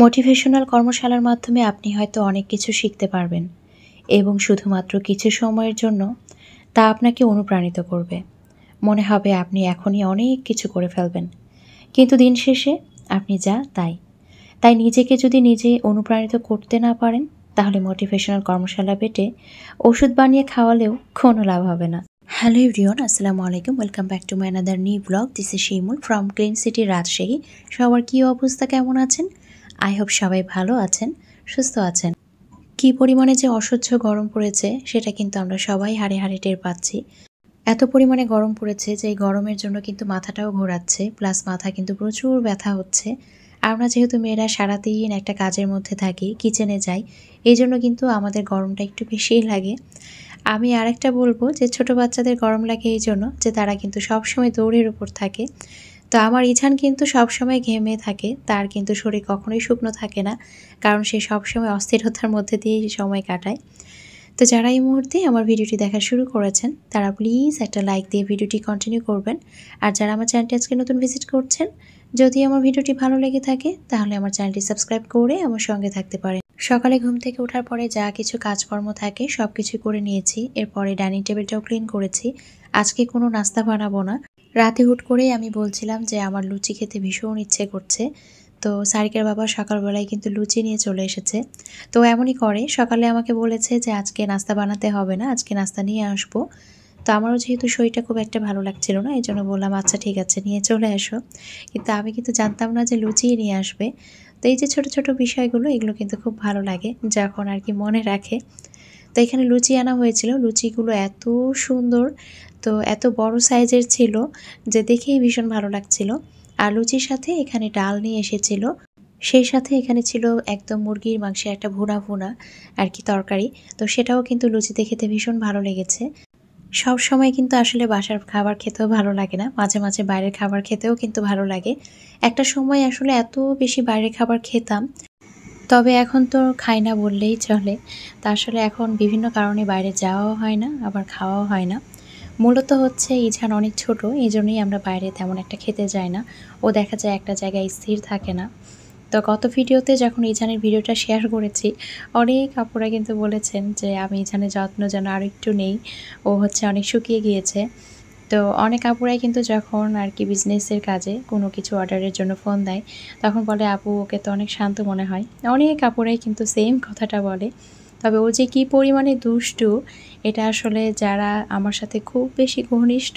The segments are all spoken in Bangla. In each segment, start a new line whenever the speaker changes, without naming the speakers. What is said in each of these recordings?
মোটিভেশনাল কর্মশালার মাধ্যমে আপনি হয়তো অনেক কিছু শিখতে পারবেন এবং শুধুমাত্র কিছু সময়ের জন্য তা আপনাকে অনুপ্রাণিত করবে। মনে হবে আপনি এখনই অনেক কিছু করে ফেলবেন, কিন্তু দিন শেষে আপনি যা তাই নিজেকে যদি নিজে অনুপ্রাণিত করতে না পারেন, তাহলে মোটিভেশনাল কর্মশালা পেটে ওষুধ বানিয়ে খাওয়ালেও কোনো লাভ হবে না। হ্যালো এভরিওয়ান, আসসালামু আলাইকুম। Welcome back to my another new blog. This is Shimul from clean city, Rajshahi. সবার কী অবস্থা, কেমন আছেন? আই হোপ সবাই ভালো আছেন, সুস্থ আছেন। কী পরিমাণে যে অসহ্য গরম পড়েছে সেটা কিন্তু আমরা সবাই হাড়ে হাড়ে টের পাচ্ছি। এত পরিমাণে গরম পড়েছে যে এই গরমের জন্য কিন্তু মাথাটাও ঘোরাচ্ছে, প্লাস মাথা কিন্তু প্রচুর ব্যথা হচ্ছে। আমরা যেহেতু মেয়েরা সারাদিন একটা কাজের মধ্যে থাকি, কিচেনে যাই, এই জন্য কিন্তু আমাদের গরমটা একটু বেশিই লাগে। আমি আরেকটা বলবো যে ছোট বাচ্চাদের গরম লাগে এই জন্য যে তারা কিন্তু সবসময় দৌড়ের উপর থাকে। তো আমার ইছান কিন্তু সবসময় ঘেমে থাকে, তার কিন্তু শরীর কখনোই শুকনো থাকে না, কারণ সে সবসময় অস্থিরতার মধ্যে দিয়েই সময় কাটায়। তো যারা এই মুহূর্তে আমার ভিডিওটি দেখা শুরু করেছেন তারা প্লিজ একটা লাইক দিয়ে ভিডিওটি কন্টিনিউ করবেন। আর যারা আমার চ্যানেলটি আজকে নতুন ভিজিট করছেন, যদি আমার ভিডিওটি ভালো লেগে থাকে তাহলে আমার চ্যানেলটি সাবস্ক্রাইব করে আমার সঙ্গে থাকতে পারেন। সকালে ঘুম থেকে ওঠার পরে যা কিছু কাজকর্ম থাকে সব কিছু করে নিয়েছি। এরপরে ডাইনিং টেবিলটাও ক্লিন করেছি। আজকে কোনো নাস্তা বানাবো না। রাতে হুট করেই আমি বলছিলাম যে আমার লুচি খেতে ভীষণ ইচ্ছে করছে। তো সারিকার বাবা সকালবেলায় কিন্তু লুচি নিয়ে চলে এসেছে। তো এমনই করে, সকালে আমাকে বলেছে যে আজকে নাস্তা বানাতে হবে না, আজকে নাস্তা নিয়ে আসবো। তো আমারও যেহেতু শরীরটা খুব একটা ভালো লাগছিল না, এই জন্য বললাম আচ্ছা ঠিক আছে, নিয়ে চলে আসো। কিন্তু আমি কিন্তু জানতাম না যে লুচিই নিয়ে আসবে। তো এই যে ছোট ছোট বিষয়গুলো, এগুলো কিন্তু খুব ভালো লাগে যখন আর কি মনে রাখে। তো এখানে লুচি আনা হয়েছিল, লুচিগুলো এত সুন্দর, তো এত বড় সাইজের ছিল যে দেখেই ভীষণ ভালো লাগছিল। আর লুচির সাথে এখানে ডাল নিয়ে এসেছিল, সেই সাথে এখানে ছিল একদম মুরগির মাংসের একটা ভুনা ভুনা আর কি তরকারি। তো সেটাও কিন্তু লুচিতে খেতে ভীষণ ভালো লেগেছে। সব সময় কিন্তু আসলে বাসার খাবার খেতেও ভালো লাগে না, মাঝে মাঝে বাইরের খাবার খেতেও কিন্তু ভালো লাগে। একটা সময় আসলে এত বেশি বাইরের খাবার খেতাম, তবে এখন তো খাই না বললেই চলে। তা আসলে এখন বিভিন্ন কারণে বাইরে যাওয়াও হয় না, আবার খাওয়াও হয় না। মূলত হচ্ছে ইছান অনেক ছোট, এই জন্যই আমরা বাইরে তেমন একটা খেতে যাই না। ও দেখা যায় একটা জায়গায় স্থির থাকে না। তো গত ভিডিওতে যখন ইছানের ভিডিওটা শেয়ার করেছি, অনেক আপুরা কিন্তু বলেছেন যে আমি ইছানের যত্ন যেন আরও একটু নেই, ও হচ্ছে অনেক শুকিয়ে গিয়েছে। তো অনেক আপুরাই কিন্তু যখন আর কি বিজনেসের কাজে কোনো কিছু অর্ডারের জন্য ফোন দেয়, তখন বলে আপু ওকে তো অনেক শান্ত মনে হয়। অনেক আপুরাই কিন্তু সেম কথাটা বলে। তবে ও যে কী পরিমাণে দুষ্টু, এটা আসলে যারা আমার সাথে খুব বেশি ঘনিষ্ঠ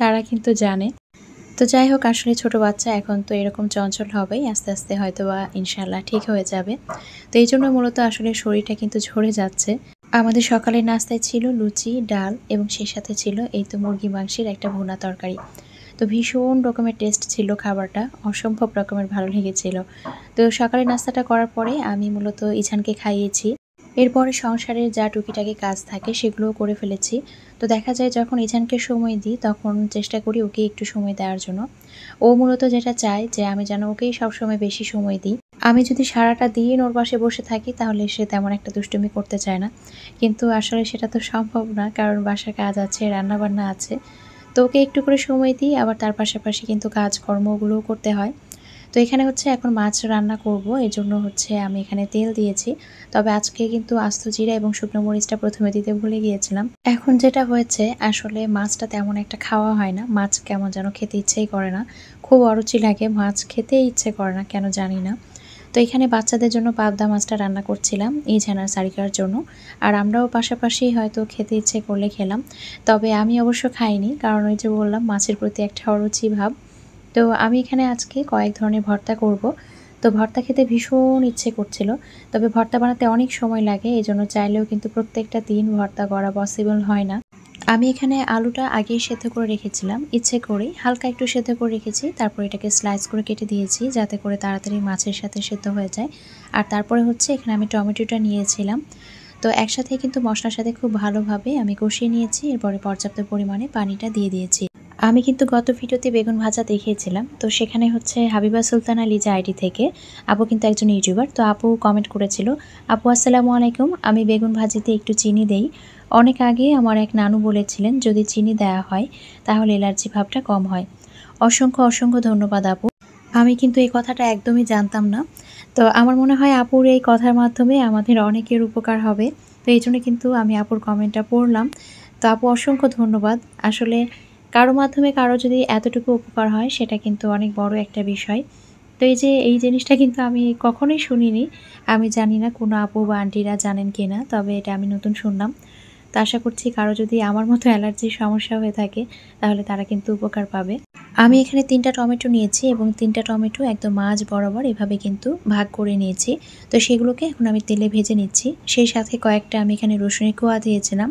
তারা কিন্তু জানে। তো যাই হোক, আসলে ছোট বাচ্চা এখন তো এরকম চঞ্চল হবেই, আস্তে আস্তে হয়তো বা ইনশাল্লাহ ঠিক হয়ে যাবে। তো এই জন্য মূলত আসলে শরীরটা কিন্তু ঝরে যাচ্ছে। আমাদের সকালের নাস্তায় ছিল লুচি, ডাল এবং সেই সাথে ছিল এই তো মুরগি মাংসের একটা ভুনা তরকারি। তো ভীষণ রকমের টেস্ট ছিল খাবারটা, অসম্ভব রকমের ভালো লেগেছিল। তো সকালের নাস্তাটা করার পরে আমি মূলত ইছানকে খাইয়েছি। এরপরে সংসারের যা টুকিটাকি কাজ থাকে সেগুলোও করে ফেলেছি। তো দেখা যায় যখন ইছানকে সময় দিই তখন চেষ্টা করি ওকে একটু সময় দেওয়ার জন্য। ও মূলত যেটা চায় যে আমি যেন ওকেই সবসময় বেশি সময় দিই। আমি যদি সারাটা দিন ওর পাশে বসে থাকি তাহলে সে তেমন একটা দুষ্টুমি করতে চায় না, কিন্তু আসলে সেটা তো সম্ভব না, কারণ বাসার কাজ আছে, রান্নাবান্না আছে। তো ওকে একটু করে সময় দিই, আবার তার পাশাপাশি কিন্তু কাজকর্মগুলোও করতে হয়। তো এখানে হচ্ছে এখন মাছ রান্না করব, এই জন্য হচ্ছে আমি এখানে তেল দিয়েছি। তবে আজকে কিন্তু আস্ত জিরা এবং শুকনো মরিচটা প্রথমে দিতে ভুলে গিয়েছিলাম। এখন যেটা হয়েছে, আসলে মাছটা তেমন একটা খাওয়া হয় না, মাছ কেমন যেন খেতে ইচ্ছেই করে না, খুব অরুচি লাগে, মাছ খেতে ইচ্ছে করে না কেন জানি না। তো এখানে বাচ্চাদের জন্য পাবদা মাছটা রান্না করছিলাম ইছান আর সারিকার জন্য, আর আমরাও পাশাপাশি হয়তো খেতে ইচ্ছে করলে খেলাম। তবে আমি অবশ্য খাইনি, কারণ ওই যে বললাম মাছের প্রতি একটা অরুচি ভাব। তো আমি এখানে আজকে কয়েক ধরনের ভর্তা করব। তো ভর্তা খেতে ভীষণ ইচ্ছে করছিল, তবে ভর্তা বানাতে অনেক সময় লাগে, এই জন্য চাইলেও কিন্তু প্রত্যেকটা দিন ভর্তা করা পসিবল হয় না। আমি এখানে আলুটা আগেই সেদ্ধ করে রেখেছিলাম, ইচ্ছে করেই হালকা একটু সেদ্ধ করে রেখেছি, তারপর এটাকে স্লাইস করে কেটে দিয়েছি যাতে করে তাড়াতাড়ি মাছের সাথে সেদ্ধ হয়ে যায়। আর তারপরে হচ্ছে এখানে আমি টমেটোটা নিয়েছিলাম। তো একসাথে কিন্তু মশলার সাথে খুব ভালোভাবে আমি কষিয়ে নিয়েছি, এরপরে পর্যাপ্ত পরিমাণে পানিটা দিয়ে দিয়েছি। আমি কিন্তু গত ভিডিওতে বেগুন ভাজা দেখিয়েছিলাম, তো সেখানে হচ্ছে হাবিবা সুলতানা লিজা আইডি থেকে, আপু কিন্তু একজন ইউটিউবার, তো আপু কমেন্ট করেছিল, আপু আসসালামু আলাইকুম, আমি বেগুন ভাজিতে একটু চিনি দেই। অনেক আগে আমার এক নানু বলেছিলেন যদি চিনি দেওয়া হয় তাহলে অ্যালার্জি ভাবটা কম হয়। অসংখ্য অসংখ্য ধন্যবাদ আপু, আমি কিন্তু এই কথাটা একদমই জানতাম না। তো আমার মনে হয় আপুর এই কথার মাধ্যমে আমাদের অনেকের উপকার হবে। তো এইজন্য কিন্তু আমি আপুর কমেন্টটা পড়লাম। তো আপু অসংখ্য ধন্যবাদ। আসলে কারো মাধ্যমে কারো যদি এতটুকু উপকার হয় সেটা কিন্তু অনেক বড় একটা বিষয়। তো এই যে এই জিনিসটা কিন্তু আমি কখনোই শুনিনি। আমি জানি না কোনো আপু বা আন্টিরা জানেন কিনা। তবে এটা আমি নতুন শুনলাম। তো আশা করছি কারো যদি আমার মতো অ্যালার্জির সমস্যা হয়ে থাকে তাহলে তারা কিন্তু উপকার পাবে। আমি এখানে ৩ টা টমেটো নিয়েছি এবং ৩ টা টমেটো একদম মাঝ বরাবর এভাবে কিন্তু ভাগ করে নিয়েছি। তো সেগুলোকে এখন আমি তেলে ভেজে নিচ্ছি। সেই সাথে কয়েকটা আমি এখানে রসুনের কোয়া দিয়েছিলাম।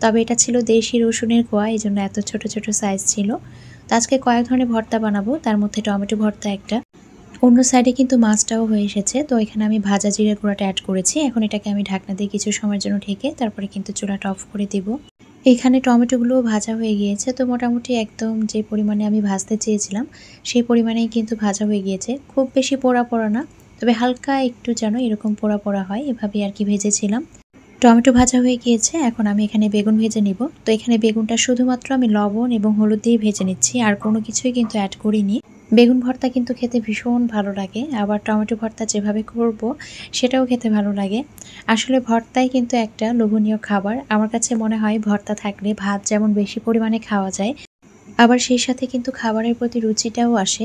তবে এটা ছিল দেশি রসুনের কোয়া, এজন্য এত ছোট, ছোট সাইজ ছিল। তো আজকে কয়েক ধরনের ভর্তা বানাবো, তার মধ্যে টমেটো ভর্তা একটা। অন্য সাইডে কিন্তু মাছটাও হয়ে এসেছে। তো এখানে আমি ভাজা জিরে গুঁড়াটা এড করেছি। এখন এটাকে আমি ঢাকনা দিয়ে কিছু সময়ের জন্য ঢেকে তারপরে কিন্তু চুলাটা অফ করে দিব। এখানে টমেটোগুলোও ভাজা হয়ে গিয়েছে। তো মোটামুটি একদম যে পরিমাণে আমি ভাজতে চেয়েছিলাম সেই পরিমাণেই কিন্তু ভাজা হয়ে গিয়েছে। খুব বেশি পোড়া, পোড়া না, তবে হালকা একটু যেন এরকম পোড়া, পোড়া হয় এভাবেই আরকি ভেজেছিলাম। টমেটো ভাজা হয়ে গিয়েছে। এখন আমি এখানে বেগুন ভেজে নিব। তো এখানে বেগুনটা শুধুমাত্র আমি লবণ এবং হলুদ দিয়ে ভেজে নিচ্ছি, আর কোনো কিছুই কিন্তু অ্যাড করিনি। বেগুন ভর্তা কিন্তু খেতে ভীষণ ভালো লাগে। আবার টমেটো ভর্তা যেভাবে করব সেটাও খেতে ভালো লাগে। আসলে ভর্তাই কিন্তু একটা লোভনীয় খাবার। আমার কাছে মনে হয় ভর্তা থাকলে ভাত যেমন বেশি পরিমাণে খাওয়া যায়, আবার সেই সাথে কিন্তু খাবারের প্রতি রুচিটাও আসে।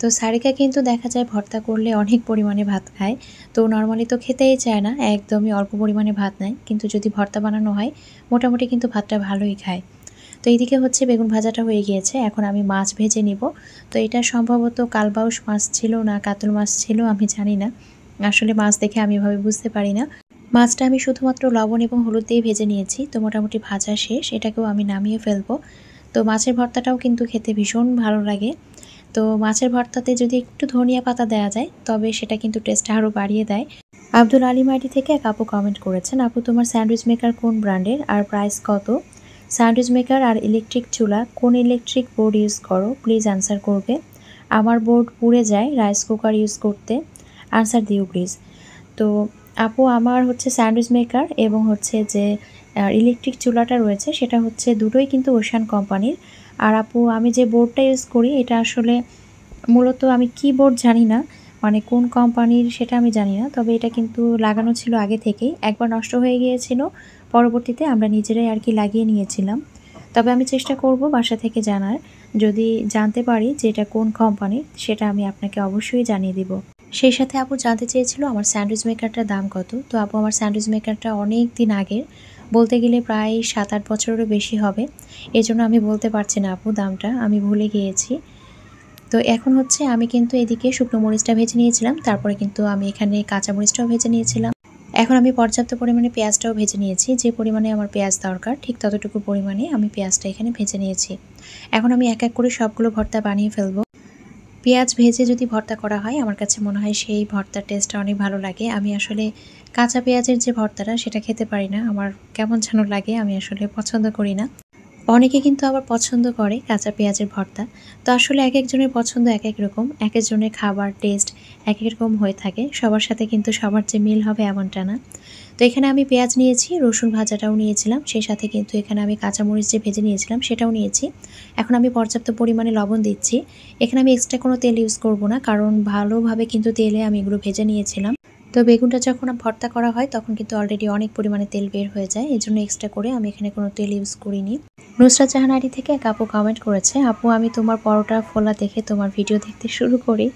তো সারিকা কিন্তু দেখা যায় ভর্তা করলে অনেক পরিমাণে ভাত খায়। তো নরমালি তো খেতেই চায় না, একদমই অল্প পরিমাণে ভাত নেয়। কিন্তু যদি ভর্তা বানানো হয় মোটামুটি কিন্তু ভাতটা ভালোই খায়। তো এইদিকে হচ্ছে বেগুন ভাজাটা হয়ে গিয়েছে। এখন আমি মাছ ভেজে নিব। তো এটা সম্ভবত কালবাউস মাছ ছিল না কাতল মাছ ছিল আমি জানি না। আসলে মাছ দেখে আমি এভাবে বুঝতে পারি না। মাছটা আমি শুধুমাত্র লবণ এবং হলুদ দিয়ে ভেজে নিয়েছি। তো মোটামুটি ভাজা শেষ। এটাকেও আমি নামিয়ে ফেলবো। তো মাছের ভর্তাটাও কিন্তু খেতে ভীষণ ভালো লাগে। তো মাছের ভর্তাতে যদি একটু ধনিয়া পাতা দেওয়া যায় তবে সেটা কিন্তু টেস্টটা আরও বাড়িয়ে দেয়। আব্দুল আলিম আইডি থেকে এক আপু কমেন্ট করেছেন, আপু তোমার স্যান্ডউইচ মেকার কোন ব্র্যান্ডের আর প্রাইস কত? স্যান্ডউইচ মেকার আর ইলেকট্রিক চুলা কোন ইলেকট্রিক বোর্ড ইউজ করো, প্লিজ অ্যান্সার করবে। আমার বোর্ড পুড়ে যায় রাইস কুকার ইউজ করতে, আনসার দিও প্লিজ। তো আপু আমার হচ্ছে স্যান্ডউইচ মেকার এবং হচ্ছে যে ইলেকট্রিক চুলাটা রয়েছে সেটা হচ্ছে দুটোই কিন্তু ওশান কোম্পানির। আর আপু আমি যে বোর্ডটা ইউজ করি এটা আসলে মূলত আমি কি বোর্ড জানি না, মানে কোন কোম্পানির সেটা আমি জানি না। তবে এটা কিন্তু লাগানো ছিল আগে থেকেই, একবার নষ্ট হয়ে গিয়েছিল, পরবর্তীতে আমরা নিজেরাই আর কি লাগিয়ে নিয়েছিলাম। তবে আমি চেষ্টা করব বাসা থেকে জানার, যদি জানতে পারি যে এটা কোন কোম্পানির সেটা আমি আপনাকে অবশ্যই জানিয়ে দিব। সেই সাথে আপু জানতে চেয়েছিল আমার স্যান্ডউইচ মেকারটার দাম কত। তো আপু আমার স্যান্ডউইচ মেকারটা অনেক দিন আগের, বলতে গেলে প্রায় 7-8 বছরেরও বেশি হবে। এজন্য আমি বলতে পারছি না আপু দামটা, আমি ভুলে গিয়েছি। তো এখন হচ্ছে আমি কিন্তু এদিকে শুকনো মরিচটা ভেজে নিয়েছিলাম, তারপরে কিন্তু আমি এখানে কাঁচা মরিচটাও ভেজে নিয়েছিলাম। এখন আমি পর্যাপ্ত পরিমাণে পেঁয়াজটাও ভেজে নিয়েছি, যে পরিমাণে আমার পেঁয়াজ দরকার ঠিক ততটুকু পরিমাণে আমি পেঁয়াজটা এখানে ভেজে নিয়েছি। এখন আমি এক এক করে সবগুলো ভর্তা বানিয়ে ফেলবো। পেঁয়াজ ভেজে যদি ভর্তা করা হয় আমার কাছে মনে হয় সেই ভর্তার টেস্টটা অনেক ভালো লাগে। আমি আসলে কাঁচা পেঁয়াজের যে ভর্তাটা সেটা খেতে পারি না, আমার কেমন যেন লাগে, আমি আসলে পছন্দ করি না। অনেকে কিন্তু আবার পছন্দ করে কাঁচা পেঁয়াজের ভর্তা। তো আসলে এক একজনের পছন্দ এক এক রকম, এক একজনের খাবার টেস্ট এক এক রকম হয়ে থাকে, সবার সাথে কিন্তু সবার যে মিল হবে এমনটা না। তো এখানে আমি পেঁয়াজ নিয়েছি, রসুন ভাজাটাও নিয়েছিলাম, সেই সাথে কিন্তু এখানে আমি কাঁচামরিচ যে ভেজে নিয়েছিলাম সেটাও নিয়েছি। এখন আমি পর্যাপ্ত পরিমাণে লবণ দিচ্ছি। এখানে আমি এক্সট্রা কোনো তেল ইউজ করব না, কারণ ভালোভাবে কিন্তু তেলে আমি এগুলো ভেজে নিয়েছিলাম। তো বেগুনটা যখন ভর্তা করা হয় তখন কিন্তু অলরেডি অনেক পরিমাণে তেল বের হয়ে যায়, এজন্য এক্সট্রা করে আমি এখানে কোনো তেল ইউজ করিনি। নুসরাত জাহান আইডি থেকে এক আপু কমেন্ট করেছে, আপু আমি তোমার পরোটা ফোলা দেখে তোমার ভিডিও দেখতে শুরু করি,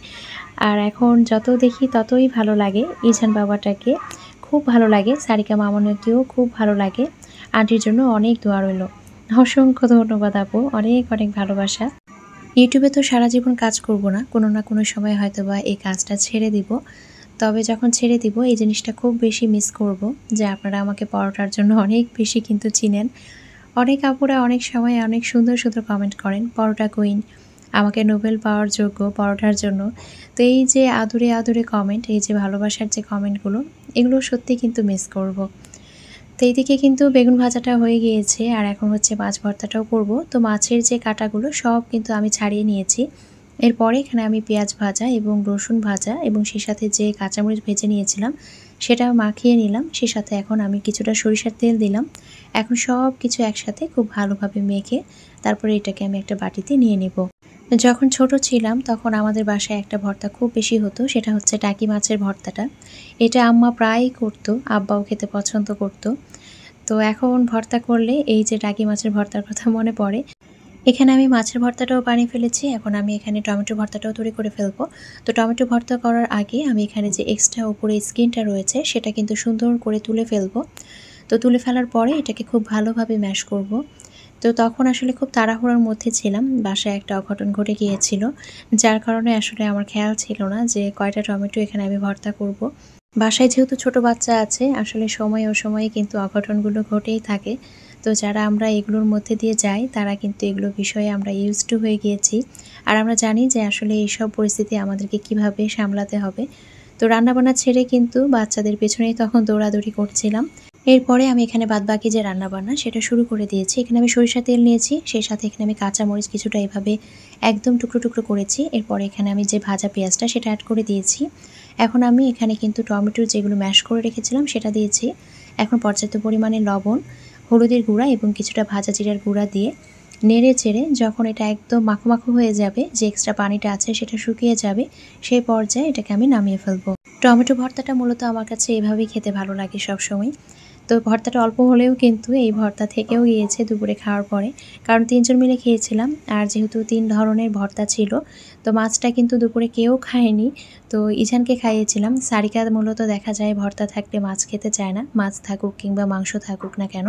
আর এখন যত দেখি ততই ভালো লাগে। ইজান বাবাটাকে খুব ভালো লাগে, সারিকা মামুনিকেও খুব ভালো লাগে, আন্টির জন্য অনেক দোয়া রইল। অসংখ্য ধন্যবাদ আপু, অনেক অনেক ভালোবাসা। ইউটিউবে তো সারা জীবন কাজ করব না, কোনো না কোনো সময় হয়তো বা এই কাজটা ছেড়ে দিব। তবে যখন ছেড়ে দিব এই জিনিসটা খুব বেশি মিস করব, যে আপনারা আমাকে পরোটার জন্য অনেক বেশি কিন্তু চিনেন। অনেক আপুরা অনেক সময় অনেক সুন্দর সুন্দর কমেন্ট করেন, পরোটা কুইন, আমাকে নোবেল পাওয়ার যোগ্য পরোটার জন্য। তো এই যে আদুরে আদুরে কমেন্ট, এই যে ভালোবাসার যে কমেন্টগুলো, এগুলো সত্যি কিন্তু মিস করব। তো এইদিকে কিন্তু বেগুন ভাজাটা হয়ে গিয়েছে, আর এখন হচ্ছে মাছ ভর্তাটাও করব। তো মাছের যে কাঁটাগুলো সব কিন্তু আমি ছাড়িয়ে নিয়েছি। এরপরে এখানে আমি পেঁয়াজ ভাজা এবং রসুন ভাজা এবং সেই সাথে যে কাঁচামরিচ ভেজে নিয়েছিলাম সেটাও মাখিয়ে নিলাম। সেই সাথে এখন আমি কিছুটা সরিষার তেল দিলাম। এখন সব কিছু একসাথে খুব ভালোভাবে মেখে তারপরে এটাকে আমি একটা বাটিতে নিয়ে নিব। যখন ছোট ছিলাম তখন আমাদের বাসায় একটা ভর্তা খুব বেশি হতো, সেটা হচ্ছে টাকি মাছের ভর্তাটা। এটা আম্মা প্রায়ই করতো, আব্বাও খেতে পছন্দ করতো। তো এখন ভর্তা করলে এই যে টাকি মাছের ভর্তার কথা মনে পড়ে। এখানে আমি মাছের ভর্তাটাও বানিয়ে ফেলেছি, এখন আমি এখানে টমেটো ভর্তাটাও তৈরি করে ফেলবো। তো টমেটো ভর্তা করার আগে আমি এখানে যে এক্সট্রা উপরে স্কিনটা রয়েছে সেটা কিন্তু সুন্দর করে তুলে ফেলবো। তো তুলে ফেলার পরে এটাকে খুব ভালোভাবে ম্যাশ করব। তো তখন আসলে খুব তাড়াহুড়োর মধ্যে ছিলাম, বাসায় একটা অঘটন ঘটে গিয়েছিল, যার কারণে আসলে আমার খেয়াল ছিল না যে কয়টা টমেটো এখানে আমি ভর্তা করব। বাসায় যেহেতু ছোট বাচ্চা আছে, আসলে সময় অসময়ে কিন্তু অঘটনগুলো ঘটেই থাকে। তো যারা আমরা এগুলোর মধ্যে দিয়ে যাই তারা কিন্তু এগুলো বিষয়ে আমরা ইউজড টু হয়ে গিয়েছি, আর আমরা জানি যে আসলে এইসব পরিস্থিতি আমাদেরকে কিভাবে সামলাতে হবে। তো রান্নাবান্না ছেড়ে কিন্তু বাচ্চাদের পেছনেই তখন দৌড়াদৌড়ি করছিলাম। এরপরে আমি এখানে বাদবাকি যে রান্নাবান্না সেটা শুরু করে দিয়েছি। এখানে আমি সরিষা তেল নিয়েছি, সেই সাথে এখানে আমি কাঁচামরিচ কিছুটা এভাবে একদম টুকরো টুকরো করেছি। এরপরে এখানে আমি যে ভাজা পেঁয়াজটা সেটা অ্যাড করে দিয়েছি। এখন আমি এখানে কিন্তু টমেটো যেগুলো ম্যাশ করে রেখেছিলাম সেটা দিয়েছি। এখন পর্যাপ্ত পরিমাণে লবণ, হলুদের গুঁড়া এবং কিছুটা ভাজা জিরার গুঁড়া দিয়ে নেড়ে চেড়ে যখন এটা একদম মাখো মাখো হয়ে যাবে, যে এক্সট্রা পানিটা আছে সেটা শুকিয়ে যাবে, সেই পর্যায়ে এটাকে আমি নামিয়ে ফেলবো। টমেটো ভর্তাটা মূলত আমার কাছে এভাবেই খেতে ভালো লাগে সবসময়। তো ভর্তাটা অল্প হলেও কিন্তু এই ভর্তা থেকেও গিয়েছে দুপুরে খাওয়ার পরে, কারণ ৩ জন মিলে খেয়েছিলাম। আর যেহেতু ৩ ধরনের ভর্তা ছিল, তো মাছটা কিন্তু দুপুরে কেউ খায়নি। তো ইজানকে খাইয়েছিলাম। সারিকা মূলত দেখা যায় ভর্তা থাকলে মাছ খেতে চায় না, মাছ থাকুক কিংবা মাংস থাকুক না কেন।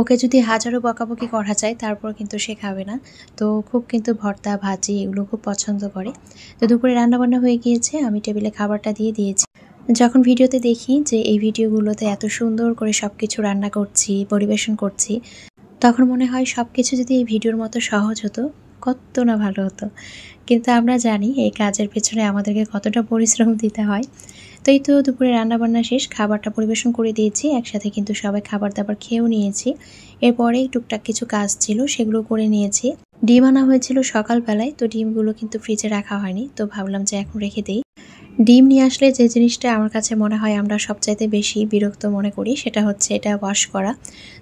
ওকে যদি হাজারো বকাবকি করা যায় তারপর কিন্তু সে খাবে না। তো খুব কিন্তু ভর্তা ভাজি এগুলো খুব পছন্দ করে। তো দুপুরে রান্নাবান্না হয়ে গিয়েছে, আমি টেবিলে খাবারটা দিয়ে দিয়েছি। যখন ভিডিওতে দেখি যে এই ভিডিওগুলোতে এত সুন্দর করে সব কিছু রান্না করছি, পরিবেশন করছি, তখন মনে হয় সব কিছু যদি এই ভিডিওর মতো সহজ হতো কত না ভালো হতো। কিন্তু আমরা জানি এই কাজের পেছনে আমাদেরকে কতটা পরিশ্রম দিতে হয়। তো এই তো দুপুরে রান্নাবান্না শেষ, খাবারটা পরিবেশন করে দিয়েছি, একসাথে কিন্তু সবাই খাবার দাবার খেয়েও নিয়েছি। এরপরেই টুকটাক কিছু কাজ ছিল সেগুলো করে নিয়েছি। ডিম আনা হয়েছিল সকালবেলায়, তো ডিমগুলো কিন্তু ফ্রিজে রাখা হয়নি, তো ভাবলাম যে এখন রেখে দিই। ডিম নিয়ে আসলে যে জিনিসটা আমার কাছে মনে হয় আমরা সবচাইতে বেশি বিরক্ত মনে করি সেটা হচ্ছে এটা ওয়াশ করা।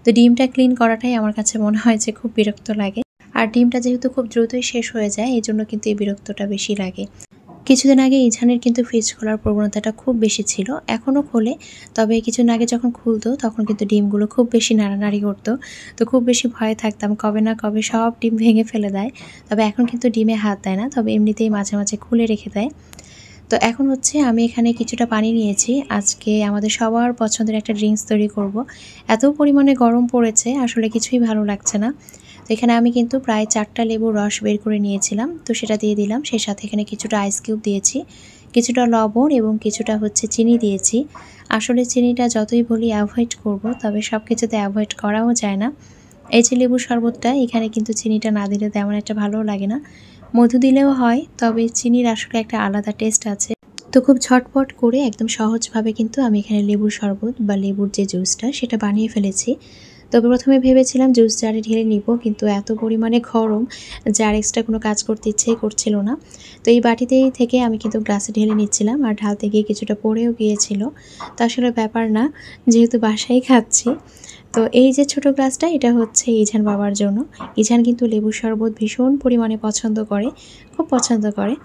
তো ডিমটা ক্লিন করাটাই আমার কাছে মনে হয় যে খুব বিরক্ত লাগে। আর ডিমটা যেহেতু খুব দ্রুতই শেষ হয়ে যায়, এই জন্য কিন্তু এই বিরক্তটা বেশি লাগে। কিছুদিন আগে ইজানের কিন্তু ফ্রিজ খোলার প্রবণতাটা খুব বেশি ছিল, এখনও খোলে। তবে কিছুদিন আগে যখন খুলতো তখন কিন্তু ডিমগুলো খুব বেশি নাড়ানাড়ি করতো। তো খুব বেশি ভয়ে থাকতাম কবে না কবে সব ডিম ভেঙে ফেলে দেয়। তবে এখন কিন্তু ডিমে হাত দেয় না, তবে এমনিতেই মাঝে মাঝে খুলে রেখে দেয়। তো এখন হচ্ছে আমি এখানে কিছুটা পানি নিয়েছি, আজকে আমাদের সবার পছন্দের একটা ড্রিঙ্কস তৈরি করব। এত পরিমাণে গরম পড়েছে আসলে কিছুই ভালো লাগছে না। তো এখানে আমি কিন্তু প্রায় 4টা লেবুর রস বের করে নিয়েছিলাম, তো সেটা দিয়ে দিলাম। সেই সাথে এখানে কিছুটা আইস কিউব দিয়েছি, কিছুটা লবণ এবং কিছুটা হচ্ছে চিনি দিয়েছি। আসলে চিনিটা যতই বলি অ্যাভয়েড করব, তবে সব কিছুতে অ্যাভয়েড করাও যায় না। এই যে লেবুর শরবতটা, এখানে কিন্তু চিনিটা না দিলে তেমন একটা ভালো লাগে না। মধু দিলেও হয়, তবে চিনির আসলে একটা আলাদা টেস্ট আছে। তো খুব ঝটপট করে একদম সহজভাবে কিন্তু আমি এখানে লেবুর শরবত বা লেবুর যে জুসটা সেটা বানিয়ে ফেলেছি। তবে প্রথমে ভেবেছিলাম জুস জারে ঢেলে নিব, কিন্তু এত পরিমাণে গরম জার এক্সট্রা কোনো কাজ করতে ইচ্ছেই করছিল না। তো এই বাটিতেই থেকে আমি কিন্তু গ্লাসে ঢেলে নিচ্ছিলাম, আর ঢালতে গিয়ে কিছুটা পড়েও গিয়েছিল। তো আসলে ব্যাপার না, যেহেতু বাসায় খাচ্ছি। তো এই যে ছোট গ্লাসটা, এটা হচ্ছে ইজান বাবার জন্য। ইজান কিন্তু লেবুর শরবত ভীষণ পরিমাণে পছন্দ করে, খুব পছন্দ করে।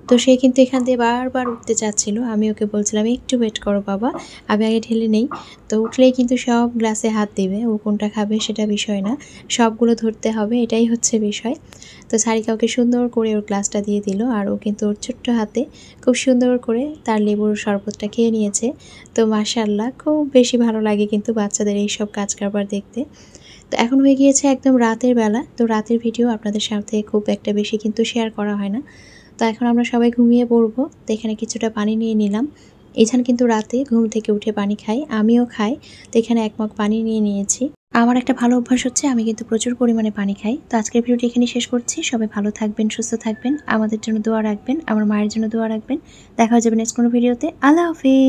তো সে কিন্তু এখান দিয়ে বারবার উঠতে চাচ্ছিল, আমি ওকে বলছিলাম একটু ওয়েট করো বাবা, আমি আগে ঢেলে নেই। তো উঠলেই কিন্তু সব গ্লাসে হাত দেবে, ও কোনটা খাবে সেটা বিষয় না, সবগুলো ধরতে হবে, এটাই হচ্ছে বিষয়। তো সারিকা ওকে সুন্দর করে ওর গ্লাসটা দিয়ে দিল, আর ও কিন্তু ওর ছোট্ট হাতে খুব সুন্দর করে তার লেবুর শরবতটা খেয়ে নিয়েছে। তো মাশাআল্লাহ, খুব বেশি ভালো লাগে কিন্তু বাচ্চাদের এইসব কাজ কারবার দেখতে। তো এখন হয়ে গিয়েছে একদম রাতের বেলা, তো রাতের ভিডিও আপনাদের সাথে খুব একটা বেশি কিন্তু শেয়ার করা হয় না। তো এখন আমরা সবাই ঘুমিয়ে পড়বো। তো এখানে কিছুটা পানি নিয়ে নিলাম। ইজান কিন্তু রাতে ঘুম থেকে উঠে পানি খায়, আমিও খাই। তো এখানে 1 মগ পানি নিয়ে নিয়েছি। আমার একটা ভালো অভ্যাস হচ্ছে আমি কিন্তু প্রচুর পরিমাণে পানি খাই। তো আজকের ভিডিওটি এখানে শেষ করছি। সবাই ভালো থাকবেন, সুস্থ থাকবেন, আমাদের জন্য দোয়া রাখবেন, আমার মায়ের জন্য দোয়া রাখবেন। দেখা হয়ে যাবে নেক্সট কোনো ভিডিওতে। আল্লাহ হাফেজ।